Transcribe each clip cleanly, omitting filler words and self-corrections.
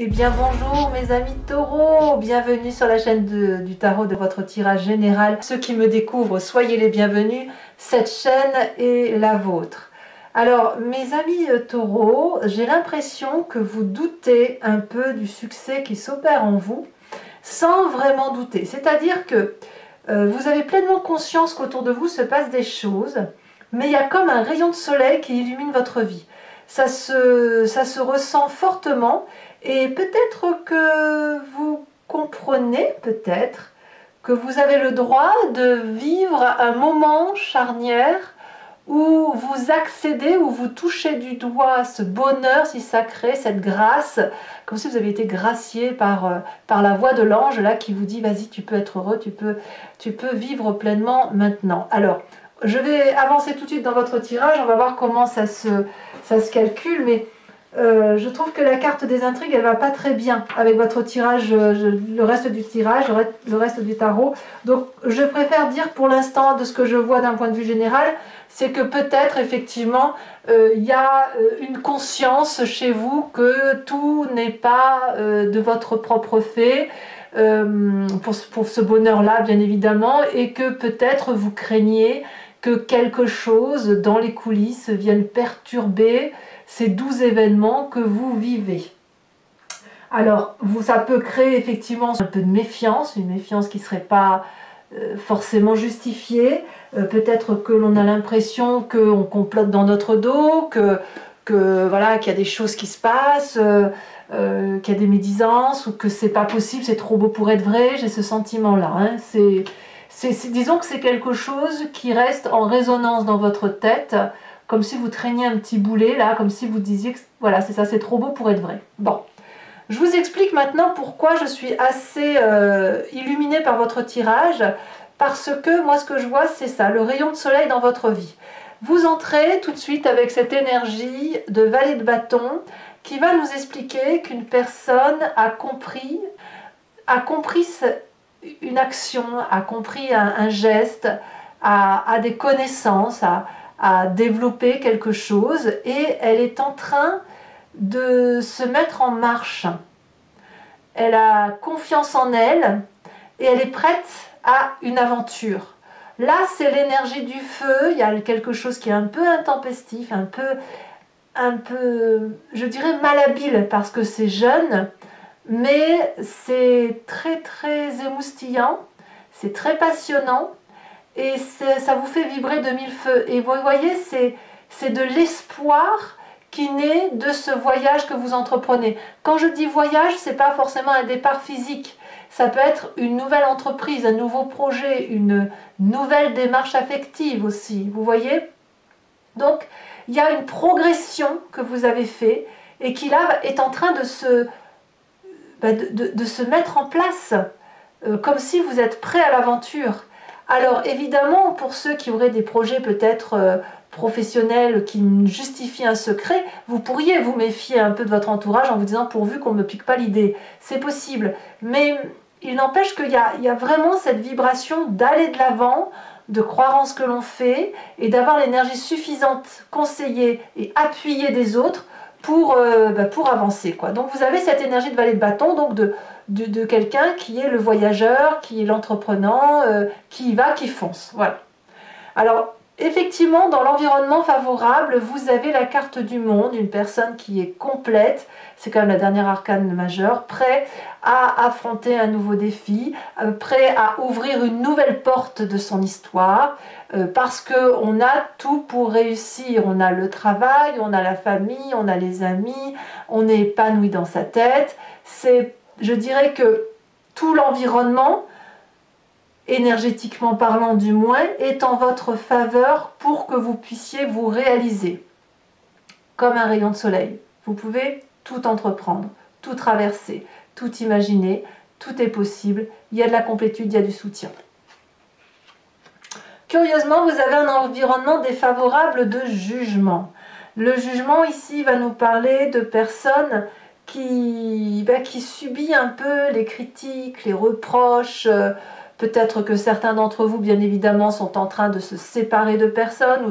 Eh bien bonjour mes amis taureaux, bienvenue sur la chaîne du tarot de votre tirage général. Ceux qui me découvrent, soyez les bienvenus, cette chaîne est la vôtre. Alors mes amis taureaux, j'ai l'impression que vous doutez un peu du succès qui s'opère en vous, sans vraiment douter. C'est-à-dire que vous avez pleinement conscience qu'autour de vous se passent des choses, mais il y a comme un rayon de soleil qui illumine votre vie. Ça se ressent fortement. Et peut-être que vous comprenez, peut-être, que vous avez le droit de vivre un moment charnière où vous accédez, où vous touchez du doigt ce bonheur si sacré, cette grâce, comme si vous aviez été gracié par la voix de l'ange là qui vous dit vas-y, tu peux être heureux, tu peux vivre pleinement maintenant. Alors, je vais avancer tout de suite dans votre tirage, on va voir comment ça se calcule, mais je trouve que la carte des intrigues, elle va pas très bien avec votre tirage, le reste du tirage, le reste du tarot. Donc je préfère dire pour l'instant, de ce que je vois d'un point de vue général, c'est que peut-être effectivement il y a une conscience chez vous que tout n'est pas de votre propre fait, pour ce bonheur-là bien évidemment, et que peut-être vous craignez que quelque chose dans les coulisses vienne perturber ces doux événements que vous vivez. Alors, ça peut créer effectivement un peu de méfiance, une méfiance qui ne serait pas forcément justifiée. Peut-être que l'on a l'impression qu'on complote dans notre dos, voilà, qu'il y a des choses qui se passent, qu'il y a des médisances, ou que c'est pas possible, c'est trop beau pour être vrai. J'ai ce sentiment-là. Hein. Disons que c'est quelque chose qui reste en résonance dans votre tête, comme si vous traîniez un petit boulet là, comme si vous disiez que voilà, c'est ça, c'est trop beau pour être vrai. Bon, je vous explique maintenant pourquoi je suis assez illuminée par votre tirage, parce que moi ce que je vois c'est ça, le rayon de soleil dans votre vie. Vous entrez tout de suite avec cette énergie de valet de bâton qui va nous expliquer qu'une personne a compris une action, a compris un geste, a des connaissances, à développer quelque chose, et elle est en train de se mettre en marche. Elle a confiance en elle et elle est prête à une aventure. Là, c'est l'énergie du feu, il y a quelque chose qui est un peu intempestif, un peu, je dirais malhabile parce que c'est jeune, mais c'est très très émoustillant, c'est très passionnant. Et ça vous fait vibrer de mille feux. Et vous voyez, c'est de l'espoir qui naît de ce voyage que vous entreprenez. Quand je dis voyage, ce n'est pas forcément un départ physique. Ça peut être une nouvelle entreprise, un nouveau projet, une nouvelle démarche affective aussi. Vous voyez? Donc, il y a une progression que vous avez fait et qui là est en train de se mettre en place, comme si vous êtes prêt à l'aventure. Alors évidemment, pour ceux qui auraient des projets peut-être professionnels qui justifient un secret, vous pourriez vous méfier un peu de votre entourage en vous disant pourvu qu'on ne me pique pas l'idée. C'est possible, mais il n'empêche qu'il y a vraiment cette vibration d'aller de l'avant, de croire en ce que l'on fait et d'avoir l'énergie suffisante, conseillée et appuyée des autres pour avancer, quoi. Donc vous avez cette énergie de valet de bâton, donc de quelqu'un qui est le voyageur, qui est l'entreprenant, qui y va, qui fonce. Voilà. Alors, effectivement, dans l'environnement favorable, vous avez la carte du monde, une personne qui est complète, c'est quand même la dernière arcane majeure, prêt à affronter un nouveau défi, prêt à ouvrir une nouvelle porte de son histoire, parce qu'on a tout pour réussir. On a le travail, on a la famille, on a les amis, on est épanoui dans sa tête. Je dirais que tout l'environnement, énergétiquement parlant du moins, est en votre faveur pour que vous puissiez vous réaliser. Comme un rayon de soleil. Vous pouvez tout entreprendre, tout traverser, tout imaginer, tout est possible. Il y a de la complétude, il y a du soutien. Curieusement, vous avez un environnement défavorable de jugement. Le jugement ici va nous parler de personnes qui subit un peu les critiques, les reproches. Peut-être que certains d'entre vous, bien évidemment, sont en train de se séparer de personnes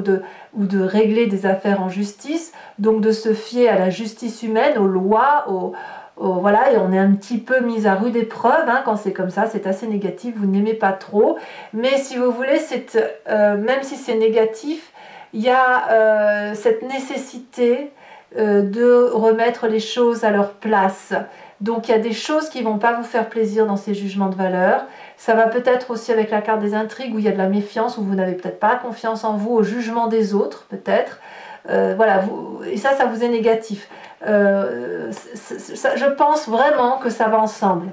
ou de régler des affaires en justice, donc de se fier à la justice humaine, aux lois, voilà, et on est un petit peu mis à rude épreuve, hein, quand c'est comme ça, c'est assez négatif, vous n'aimez pas trop. Mais si vous voulez, même si c'est négatif, il y a cette nécessité de remettre les choses à leur place. Donc il y a des choses qui ne vont pas vous faire plaisir dans ces jugements de valeur. Ça va peut-être aussi avec la carte des intrigues où il y a de la méfiance, où vous n'avez peut-être pas confiance en vous, au jugement des autres peut-être. Voilà, et ça vous est négatif. Je pense vraiment que ça va ensemble.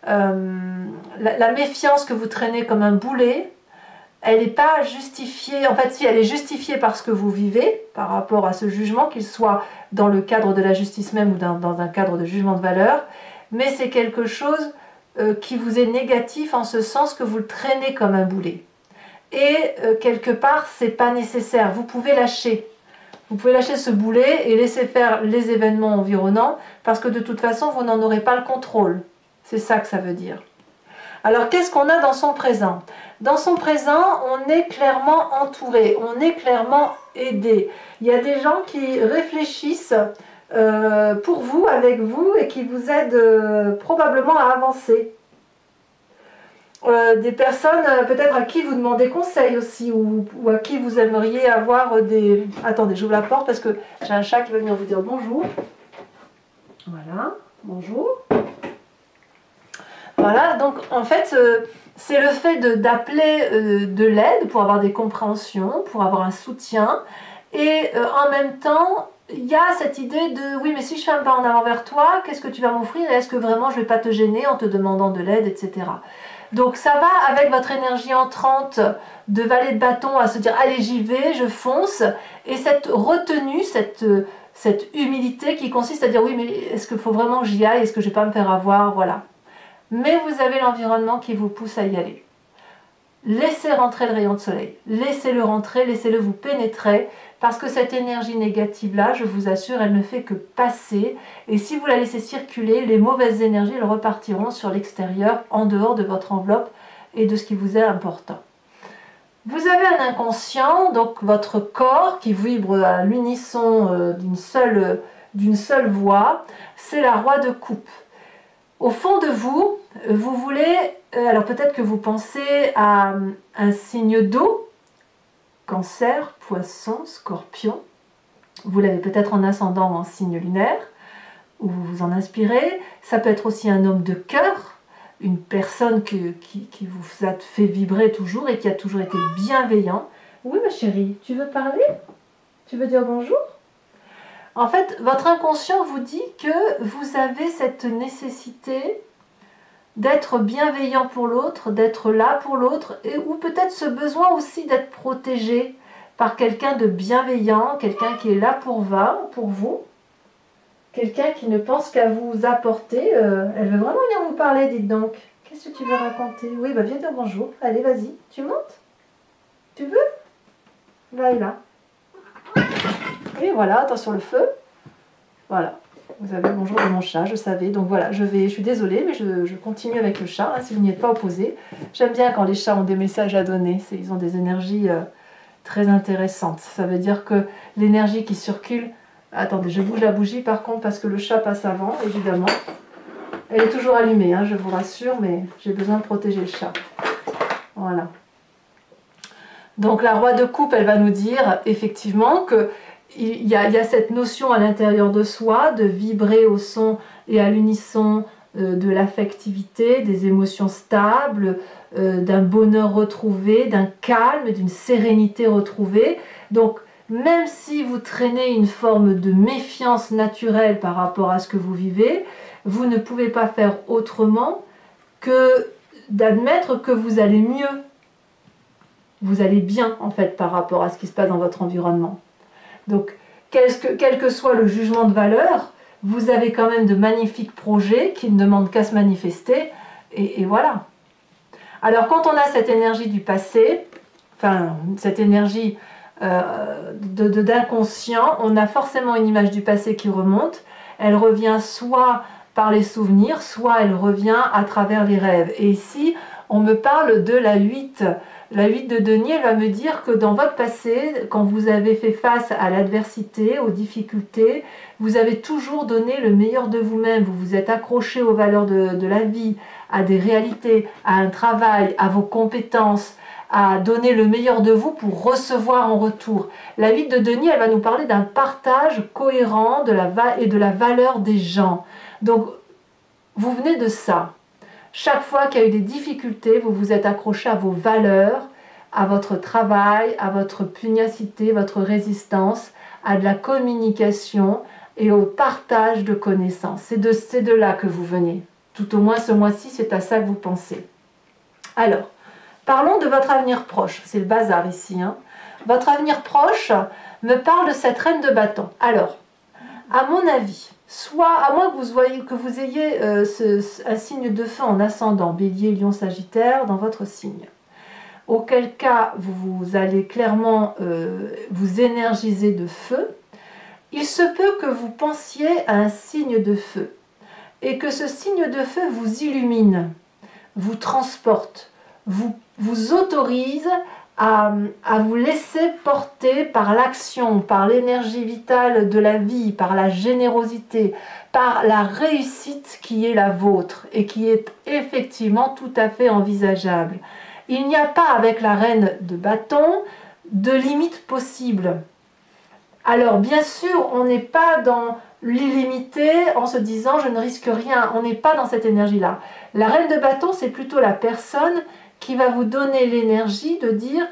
La méfiance que vous traînez comme un boulet, elle n'est pas justifiée, en fait si elle est justifiée par ce que vous vivez, par rapport à ce jugement, qu'il soit dans le cadre de la justice même ou dans un cadre de jugement de valeur, mais c'est quelque chose qui vous est négatif en ce sens que vous le traînez comme un boulet. Et quelque part, c'est pas nécessaire, vous pouvez lâcher. Vous pouvez lâcher ce boulet et laisser faire les événements environnants, parce que de toute façon, vous n'en aurez pas le contrôle. C'est ça que ça veut dire. Alors, qu'est-ce qu'on a dans son présent? Dans son présent, on est clairement entouré, on est clairement aidé. Il y a des gens qui réfléchissent pour vous, avec vous, et qui vous aident probablement à avancer. Des personnes peut-être à qui vous demandez conseil aussi, ou à qui vous aimeriez avoir des... Attendez, j'ouvre la porte parce que j'ai un chat qui va venir vous dire bonjour. Voilà, bonjour. Voilà, donc en fait, c'est le fait d'appeler de l'aide pour avoir des compréhensions, pour avoir un soutien, et en même temps, il y a cette idée de oui, mais si je fais un pas en avant vers toi, qu'est-ce que tu vas m'offrir et est-ce que vraiment je ne vais pas te gêner en te demandant de l'aide, etc. Donc ça va avec votre énergie entrante de valet de bâton à se dire allez, j'y vais, je fonce, et cette retenue, cette humilité qui consiste à dire oui, mais est-ce qu'il faut vraiment que j'y aille, est-ce que je ne vais pas me faire avoir, voilà. Mais vous avez l'environnement qui vous pousse à y aller. Laissez rentrer le rayon de soleil, laissez-le rentrer, laissez-le vous pénétrer, parce que cette énergie négative-là, je vous assure, elle ne fait que passer, et si vous la laissez circuler, les mauvaises énergies, elles repartiront sur l'extérieur, en dehors de votre enveloppe et de ce qui vous est important. Vous avez un inconscient, donc votre corps qui vibre à l'unisson d'une seule voix, c'est la roi de coupe. Au fond de vous, vous voulez, alors peut-être que vous pensez à un signe d'eau, Cancer, Poisson, Scorpion. Vous l'avez peut-être en ascendant ou en signe lunaire, où vous vous en inspirez. Ça peut être aussi un homme de cœur, une personne qui vous a fait vibrer toujours et qui a toujours été bienveillant. Oui, ma chérie, tu veux parler? Tu veux dire bonjour? En fait, votre inconscient vous dit que vous avez cette nécessité d'être bienveillant pour l'autre, d'être là pour l'autre, ou peut-être ce besoin aussi d'être protégé par quelqu'un de bienveillant, quelqu'un qui est là pour vous, quelqu'un qui ne pense qu'à vous apporter. Elle veut vraiment venir vous parler, dites donc. Qu'est-ce que tu veux raconter? Oui, bah viens dire bonjour. Allez, vas-y. Tu montes? Tu veux? Là et là. Et voilà, attention le feu. Voilà. Vous avez le bonjour de mon chat, je savais. Donc voilà, je suis désolée, mais je continue avec le chat, hein, si vous n'y êtes pas opposé. J'aime bien quand les chats ont des messages à donner. Ils ont des énergies très intéressantes. Ça veut dire que l'énergie qui circule... Attendez, je bouge la bougie par contre parce que le chat passe avant, évidemment. Elle est toujours allumée, hein, je vous rassure, mais j'ai besoin de protéger le chat. Voilà. Donc la roi de coupe, elle va nous dire effectivement que il y a cette notion à l'intérieur de soi de vibrer au son et à l'unisson de l'affectivité, des émotions stables, d'un bonheur retrouvé, d'un calme, d'une sérénité retrouvée. Donc même si vous traînez une forme de méfiance naturelle par rapport à ce que vous vivez, vous ne pouvez pas faire autrement que d'admettre que vous allez mieux. Vous allez bien en fait par rapport à ce qui se passe dans votre environnement. Donc, quel que soit le jugement de valeur, vous avez quand même de magnifiques projets qui ne demandent qu'à se manifester, et voilà. Alors, quand on a cette énergie du passé, enfin, cette énergie d'inconscient, on a forcément une image du passé qui remonte. Elle revient soit par les souvenirs, soit elle revient à travers les rêves. Et ici, On me parle de la 8. La 8 de denier, elle va me dire que dans votre passé, quand vous avez fait face à l'adversité, aux difficultés, vous avez toujours donné le meilleur de vous-même. Vous vous êtes accroché aux valeurs de la vie, à des réalités, à un travail, à vos compétences, à donner le meilleur de vous pour recevoir en retour. La 8 de denier, elle va nous parler d'un partage cohérent et de la valeur des gens. Donc, vous venez de ça. Chaque fois qu'il y a eu des difficultés, vous vous êtes accroché à vos valeurs, à votre travail, à votre pugnacité, votre résistance, à de la communication et au partage de connaissances. C'est de là que vous venez. Tout au moins ce mois-ci, c'est à ça que vous pensez. Alors, parlons de votre avenir proche. C'est le bazar ici. Hein. Votre avenir proche me parle de cette reine de bâton. Alors, à mon avis, soit, à moins que vous ayez un signe de feu en ascendant, bélier, lion, sagittaire, dans votre signe. Auquel cas, vous allez clairement vous énergiser de feu. Il se peut que vous pensiez à un signe de feu et que ce signe de feu vous illumine, vous transporte, vous autorise à vous laisser porter par l'action, par l'énergie vitale de la vie, par la générosité, par la réussite qui est la vôtre et qui est effectivement tout à fait envisageable. Il n'y a pas avec la reine de bâton de limite possible. Alors bien sûr, on n'est pas dans l'illimité en se disant je ne risque rien, on n'est pas dans cette énergie-là. La reine de bâton, c'est plutôt la personne qui va vous donner l'énergie de dire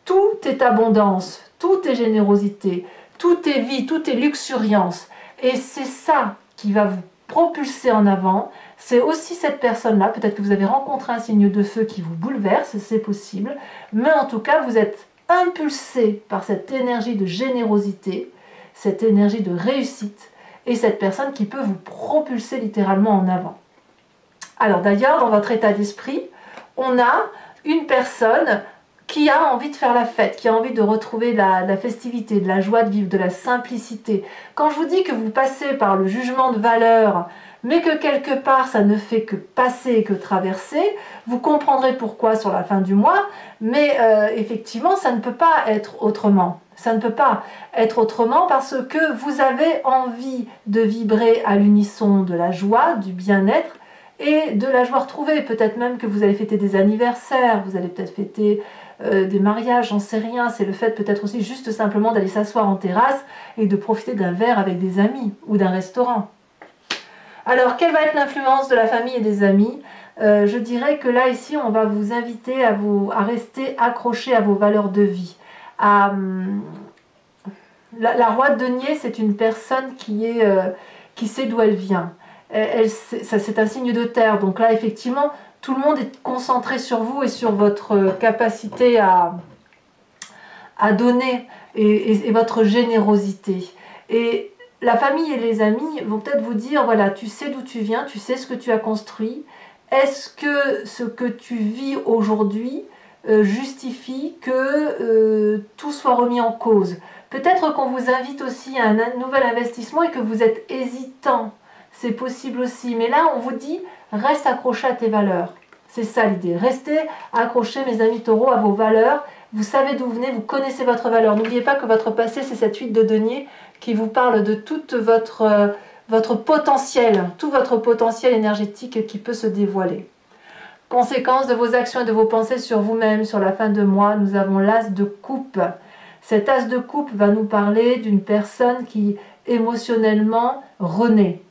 tout est abondance, tout est générosité, tout est vie, tout est luxuriance. Et c'est ça qui va vous propulser en avant. C'est aussi cette personne-là, peut-être que vous avez rencontré un signe de feu qui vous bouleverse, c'est possible, mais en tout cas vous êtes impulsé par cette énergie de générosité, cette énergie de réussite, et cette personne qui peut vous propulser littéralement en avant. Alors d'ailleurs, dans votre état d'esprit, on a une personne qui a envie de faire la fête, qui a envie de retrouver la festivité, de la joie de vivre, de la simplicité. Quand je vous dis que vous passez par le jugement de valeur, mais que quelque part ça ne fait que passer et que traverser, vous comprendrez pourquoi sur la fin du mois, mais effectivement ça ne peut pas être autrement. Ça ne peut pas être autrement parce que vous avez envie de vibrer à l'unisson de la joie, du bien-être et de la joie retrouvée. Peut-être même que vous allez fêter des anniversaires, vous allez peut-être fêter des mariages, j'en sais rien. C'est le fait peut-être aussi juste simplement d'aller s'asseoir en terrasse et de profiter d'un verre avec des amis ou d'un restaurant. Alors, quelle va être l'influence de la famille et des amis? Je dirais que là, ici, on va vous inviter à rester accroché à vos valeurs de vie. La roi de denier, c'est une personne qui sait d'où elle vient. C'est un signe de terre, donc là, effectivement, tout le monde est concentré sur vous et sur votre capacité à donner et votre générosité. Et la famille et les amis vont peut-être vous dire, voilà, tu sais d'où tu viens, tu sais ce que tu as construit. Est-ce que ce que tu vis aujourd'hui justifie que tout soit remis en cause? Peut-être qu'on vous invite aussi à un nouvel investissement et que vous êtes hésitant. C'est possible aussi. Mais là, on vous dit, reste accroché à tes valeurs. C'est ça l'idée. Restez accrochés, mes amis taureaux, à vos valeurs. Vous savez d'où vous venez, vous connaissez votre valeur. N'oubliez pas que votre passé, c'est cette 8 de denier qui vous parle de tout votre potentiel, tout votre potentiel énergétique qui peut se dévoiler. Conséquence de vos actions et de vos pensées sur vous-même, sur la fin de mois, nous avons l'as de coupe. Cet as de coupe va nous parler d'une personne qui émotionnellement renaît.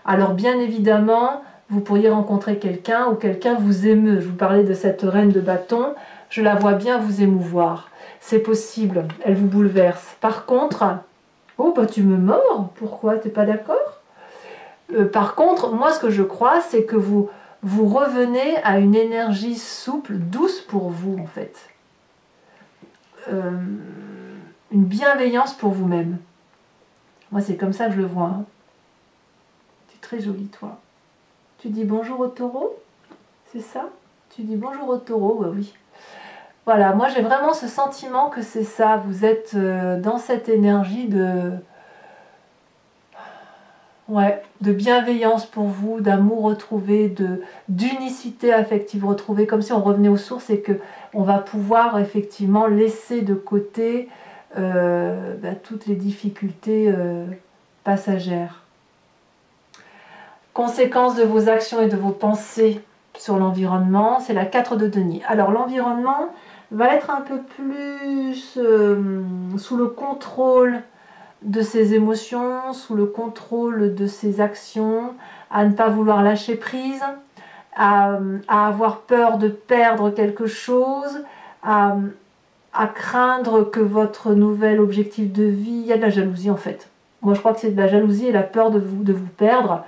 Alors bien évidemment, vous pourriez rencontrer quelqu'un ou quelqu'un vous émeut. Je vous parlais de cette reine de bâton, je la vois bien vous émouvoir. C'est possible, elle vous bouleverse. Par contre, oh bah tu me mords, pourquoi, t'es pas d'accord? Par contre, moi ce que je crois, c'est que vous revenez à une énergie souple, douce pour vous en fait. Une bienveillance pour vous-même. Moi c'est comme ça que je le vois. Hein. Tu es très jolie toi. Tu dis bonjour au taureau? C'est ça? Tu dis bonjour au taureau? Bah oui. Voilà, moi j'ai vraiment ce sentiment que c'est ça. Vous êtes dans cette énergie Ouais, de bienveillance pour vous, d'amour retrouvé, d'unicité affective retrouvée, comme si on revenait aux sources et que on va pouvoir effectivement laisser de côté toutes les difficultés passagères. Conséquence de vos actions et de vos pensées sur l'environnement, c'est la 4 de denier. Alors l'environnement va être un peu plus sous le contrôle de ses émotions, sous le contrôle de ses actions, à ne pas vouloir lâcher prise, à avoir peur de perdre quelque chose, à craindre que votre nouvel objectif de vie, il y a de la jalousie en fait. Moi je crois que c'est de la jalousie et la peur de vous perdre,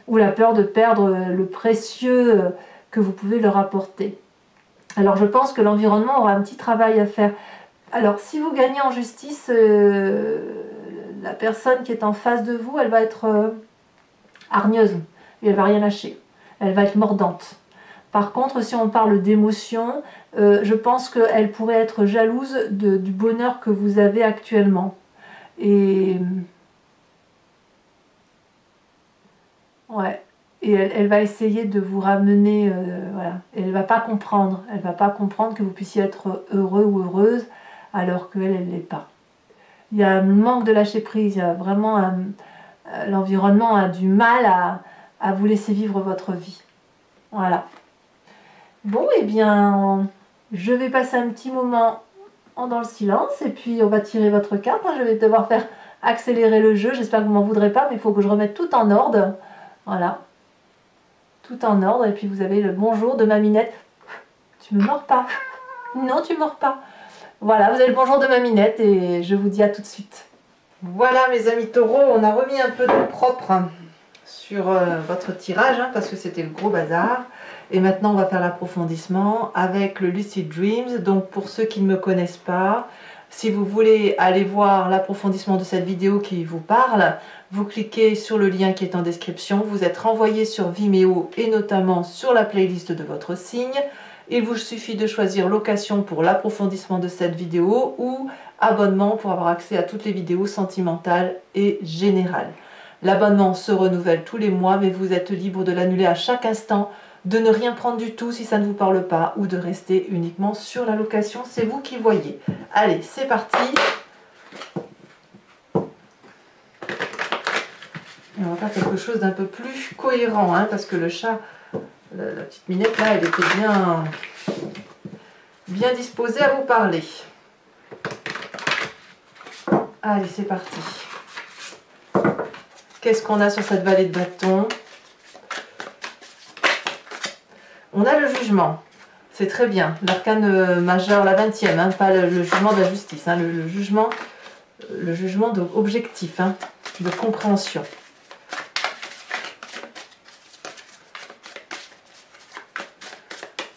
ou la peur de perdre le précieux que vous pouvez leur apporter. Alors je pense que l'environnement aura un petit travail à faire. Alors si vous gagnez en justice, la personne qui est en face de vous, elle va être hargneuse et elle va rien lâcher. Elle va être mordante. Par contre, si on parle d'émotion, je pense qu'elle pourrait être jalouse du bonheur que vous avez actuellement. Et ouais. Et elle va essayer de vous ramener, voilà. Et elle va pas comprendre. Elle va pas comprendre que vous puissiez être heureux ou heureuse alors qu'elle, elle l'est pas. Il y a un manque de lâcher prise. Il y a vraiment l'environnement a du mal à vous laisser vivre votre vie. Voilà. Bon, eh bien, je vais passer un petit moment dans le silence et puis on va tirer votre carte. Je vais devoir faire accélérer le jeu. J'espère que vous m'en voudrez pas, mais il faut que je remette tout en ordre. Voilà. Tout en ordre. Et puis vous avez le bonjour de ma Minette. Tu me mords pas. Non, tu me mords pas. Voilà, vous avez le bonjour de ma Minette et je vous dis à tout de suite. Voilà mes amis taureaux, on a remis un peu de propre sur votre tirage parce que c'était le gros bazar. Et maintenant on va faire l'approfondissement avec le Lucid Dreams. Donc pour ceux qui ne me connaissent pas, si vous voulez aller voir l'approfondissement de cette vidéo qui vous parle, vous cliquez sur le lien qui est en description, vous êtes renvoyé sur Vimeo et notamment sur la playlist de votre signe. Il vous suffit de choisir location pour l'approfondissement de cette vidéo ou abonnement pour avoir accès à toutes les vidéos sentimentales et générales. L'abonnement se renouvelle tous les mois, mais vous êtes libre de l'annuler à chaque instant, de ne rien prendre du tout si ça ne vous parle pas ou de rester uniquement sur la location. C'est vous qui voyez. Allez, c'est parti. Et on va faire quelque chose d'un peu plus cohérent, parce que le chat, la petite Minette là, elle était bien disposée à vous parler. Allez, c'est parti. Qu'est-ce qu'on a sur cette vallée de bâton? On a le jugement. C'est très bien. L'arcane majeur, la 20e, pas le jugement de la justice, le jugement objectif, de compréhension.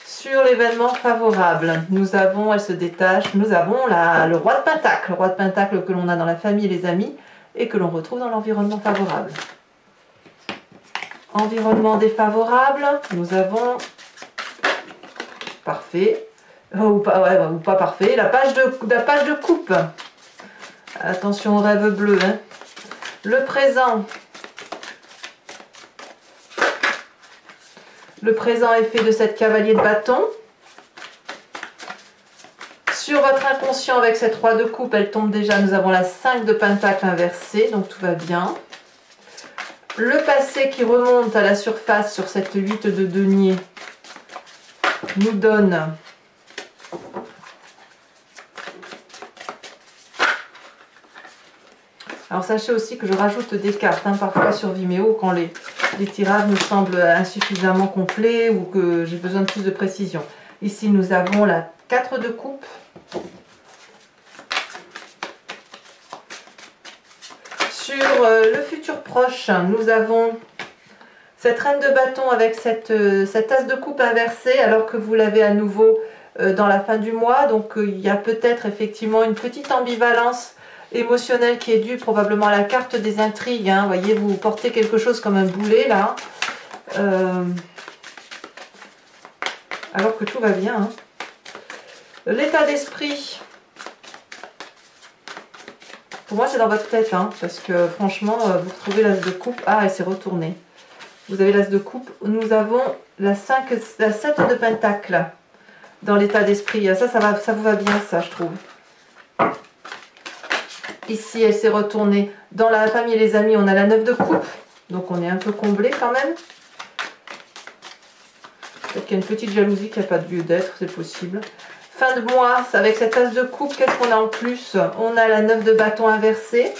Sur l'événement favorable, nous avons, elle se détache, nous avons le roi de Pentacle. Le roi de Pentacle que l'on a dans la famille et les amis et que l'on retrouve dans l'environnement favorable. Environnement défavorable, nous avons parfait, ou pas parfait, la page de coupe. Attention au rêve bleu. Le présent. Le présent est fait de cette cavalier de bâton. Sur votre inconscient avec cette roi de coupe, elle tombe déjà. Nous avons la 5 de pentacle inversée, donc tout va bien. Le passé qui remonte à la surface sur cette 8 de denier nous donne alors sachez aussi que je rajoute des cartes parfois sur Vimeo quand les tirages me semblent insuffisamment complets ou que j'ai besoin de plus de précision. Ici nous avons la 4 de coupe. Sur le futur proche, nous avons cette reine de bâton avec cet as de coupe inversé alors que vous l'avez à nouveau dans la fin du mois. Donc il y a peut-être effectivement une petite ambivalence émotionnelle qui est due probablement à la carte des intrigues. Vous voyez, vous portez quelque chose comme un boulet là. Alors que tout va bien. L'état d'esprit. Pour moi, c'est dans votre tête, hein, parce que franchement, vous retrouvez l'as de coupe. Ah, elle s'est retournée. Vous avez l'as de coupe. Nous avons la 7 de pentacle dans l'état d'esprit. Ça vous va bien, ça, je trouve. Ici, elle s'est retournée. Dans la famille et les amis, on a la 9 de coupe. Donc, on est un peu comblé quand même. Peut-être qu'il y a une petite jalousie qui n'a pas de lieu d'être, c'est possible. Fin de mois, avec cette as de coupe, qu'est-ce qu'on a en plus? On a la 9 de bâton inversée.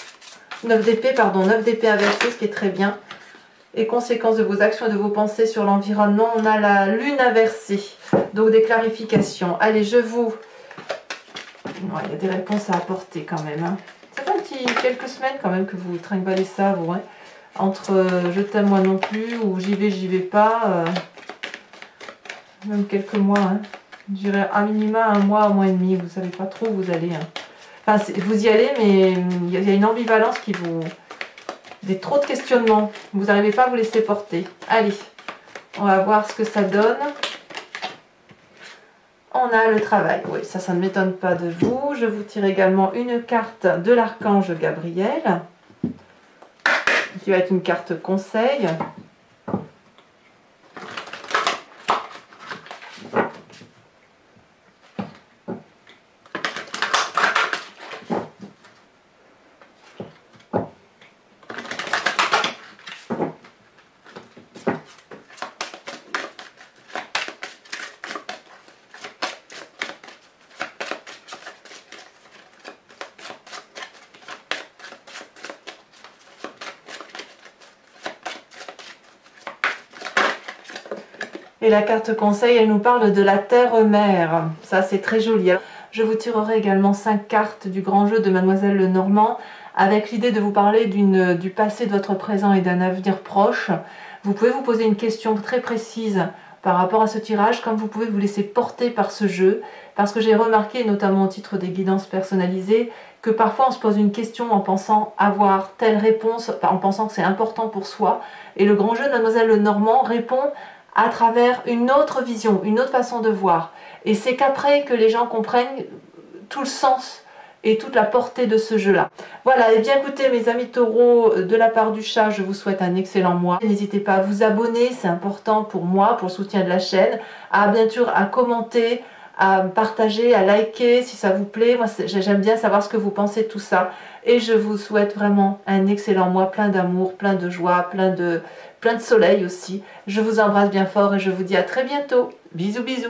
9 d'épée, pardon, 9 d'épée inversée, ce qui est très bien. Et conséquences de vos actions et de vos pensées sur l'environnement, on a la lune inversée. Donc, des clarifications. Allez, je vous... Ouais, il y a des réponses à apporter quand même. Hein. Ça fait quelques semaines quand même que vous trinquez ça, vous. Hein. Entre je t'aime moi non plus ou j'y vais pas. Même quelques mois. Hein. Je dirais à minima un mois et demi. Vous savez pas trop où vous allez. Hein. Enfin, vous y allez, mais il y a une ambivalence qui vous... trop de questionnements. Vous n'arrivez pas à vous laisser porter. Allez, on va voir ce que ça donne. On a le travail. Oui, ça ne m'étonne pas de vous. Je vous tire également une carte de l'archange Gabriel, qui va être une carte conseil. Et la carte conseil, elle nous parle de la terre-mère. Ça, c'est très joli. Alors, je vous tirerai également 5 cartes du grand jeu de Mademoiselle Lenormand, avec l'idée de vous parler du passé de votre présent et d'un avenir proche. Vous pouvez vous poser une question très précise par rapport à ce tirage, comme vous pouvez vous laisser porter par ce jeu, parce que j'ai remarqué, notamment au titre des guidances personnalisées, que parfois on se pose une question en pensant avoir telle réponse, en pensant que c'est important pour soi, et le grand jeu de Mademoiselle Lenormand répond à travers une autre vision, une autre façon de voir. Et c'est qu'après que les gens comprennent tout le sens et toute la portée de ce jeu-là. Voilà, et bien écoutez mes amis taureaux, de la part du chat, je vous souhaite un excellent mois. N'hésitez pas à vous abonner, c'est important pour moi, pour le soutien de la chaîne, à bien sûr à commenter, à partager, à liker si ça vous plaît. Moi, j'aime bien savoir ce que vous pensez de tout ça. Et je vous souhaite vraiment un excellent mois, plein d'amour, plein de joie, plein de soleil aussi. Je vous embrasse bien fort et je vous dis à très bientôt. Bisous, bisous.